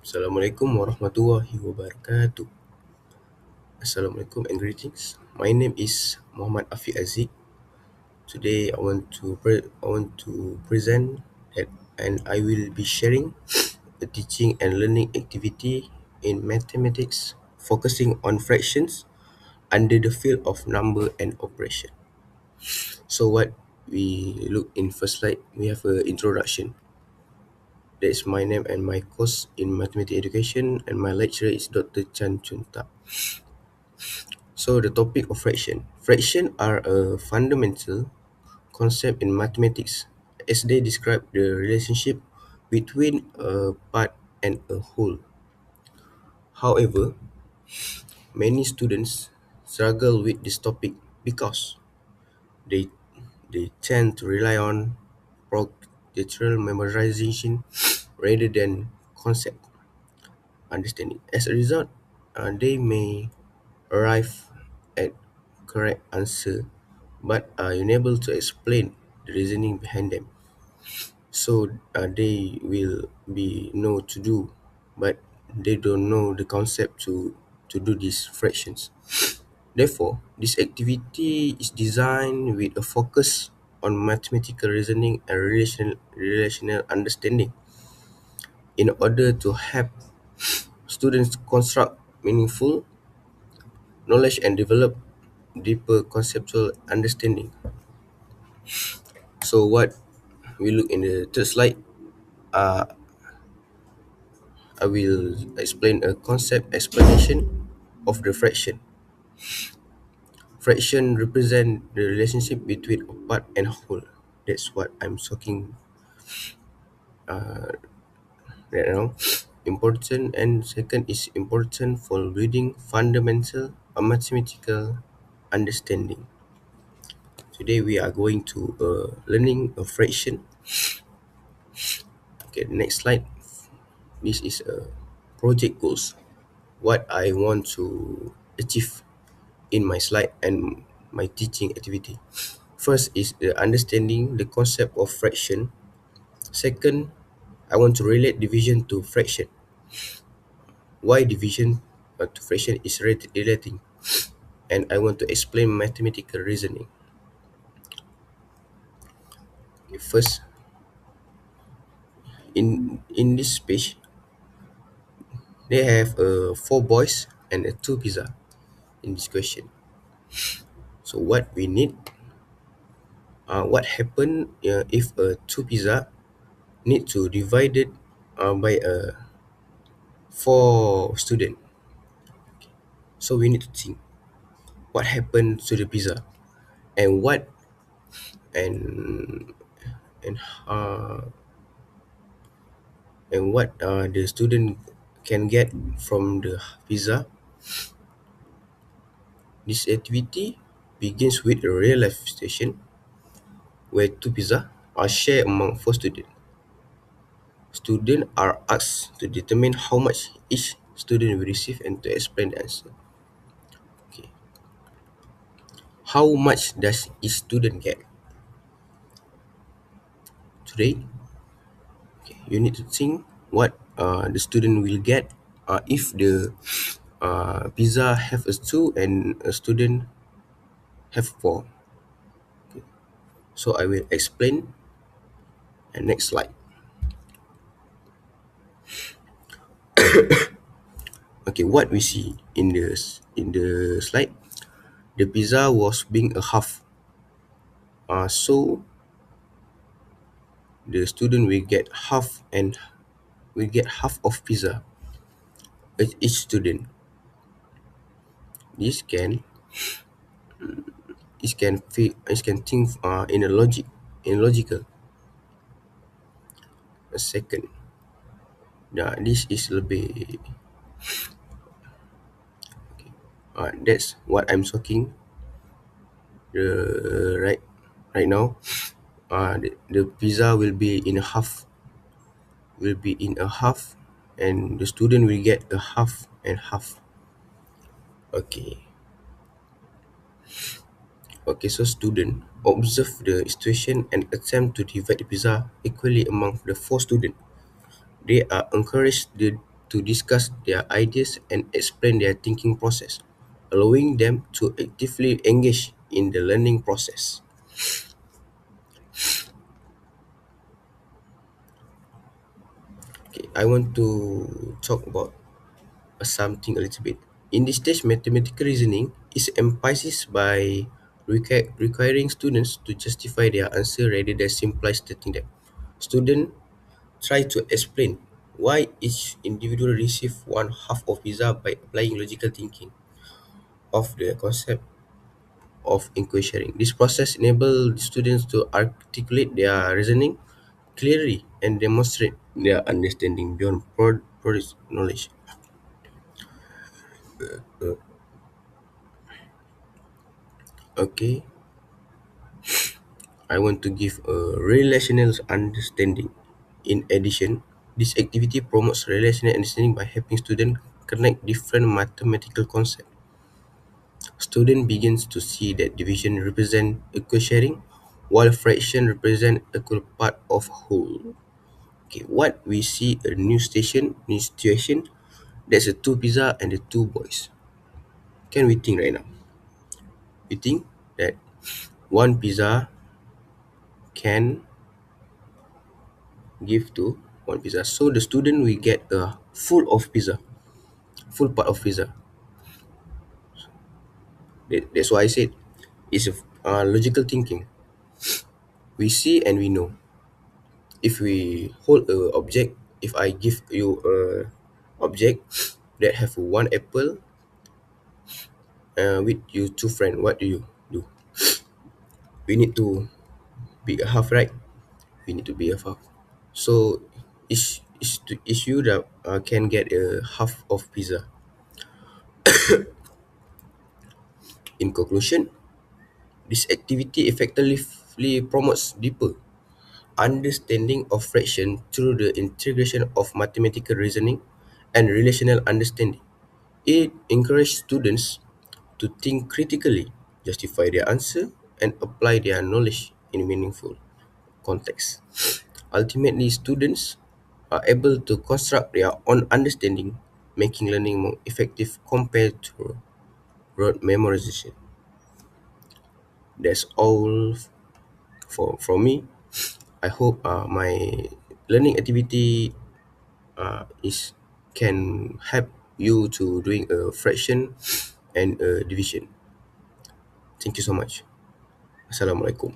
Assalamualaikum warahmatullahi wabarakatuh. Assalamualaikum and greetings. My name is Muhammad Afiq Aziz. Today I want to present that, and I will be sharing a teaching and learning activity in mathematics focusing on fractions under the field of number and operation. So what we look in first slide, we have a introduction. That is my name and my course in mathematics education, and my lecturer is Dr. Chan Chun Tak. So the topic of fraction. Fraction are a fundamental concept in mathematics as they describe the relationship between a part and a whole. However, many students struggle with this topic because they they tend to rely on procedural memorization rather than concept understanding. As a result, they may arrive at correct answer but are unable to explain the reasoning behind them. So they will be know to do, but they don't know the concept to do these fractions. Therefore, this activity is designed with a focus on mathematical reasoning and relational understanding in order to help students construct meaningful knowledge and develop deeper conceptual understanding. So what we look in the third slide, uh, I will explain a concept explanation of the fraction. Fraction represent the relationship between a part and whole. That's what I'm talking right now. Important, and second is important for building fundamental mathematical understanding. Today we are going to learning a fraction. Okay, next slide. This is a project goals. What I want to achieve in my slide and my teaching activity. First is the understanding the concept of fraction. Second, I want to relate division to fraction. Why division to fraction is relating, and I want to explain mathematical reasoning. Okay, first, in this page, they have four boys and two pizza in this question. So what we need, what happen if two pizza need to divide it by four student. So we need to think what happened to the pizza, and what and and uh, and what the student can get from the pizza. This activity begins with a real life situation where two pizza are shared among four students. Students are asked to determine how much each student will receive and to explain the answer. Okay. How much does each student get? Today, you need to think what the student will get if the pizza have a two and a student have four. So I will explain and next slide. Okay, what we see in the slide, the pizza was being a half. So the student will get half and will get half of pizza each student. This can this can think in a logical. A second. Nah, this is lebih that's what I'm talking right now. The pizza will be in a half, and the student will get a half and half. Okay. Okay, so student observe the situation and attempt to divide the pizza equally among the four students. They are encouraged to discuss their ideas and explain their thinking process, allowing them to actively engage in the learning process. Okay, I want to talk about something a little bit. In this stage, mathematical reasoning is emphasized by requiring students to justify their answer rather than simply stating them. Students try to explain why each individual receive one half of pizza by applying logical thinking of the concept of equation. This process enables students to articulate their reasoning clearly and demonstrate their understanding beyond product knowledge. Okay, I want to give a relational understanding. In addition, this activity promotes relational understanding by helping students connect different mathematical concepts. Student begins to see that division represent equal sharing, while fraction represent equal part of whole. Okay, what we see a new situation, there's a two pizza and the two boys. Can we think right now? We think that one pizza can give to one pizza. So the student will get a full of pizza, full part of pizza. That's why I said it's a logical thinking. We see and we know. If we hold a object, if I give you a object that have one apple with you two friend, what do you do? We need to be a half, right? We need to be a half. So is you that can get a half of pizza. In conclusion, this activity effectively promotes deeper understanding of fraction through the integration of mathematical reasoning and relational understanding. It encourages students to think critically, justify their answer, and apply their knowledge in meaningful context. Ultimately, students are able to construct their own understanding, making learning more effective compared to rote memorization. That's all from me. I hope my learning activity is can help you to doing a fraction and a division. Thank you so much. Assalamualaikum.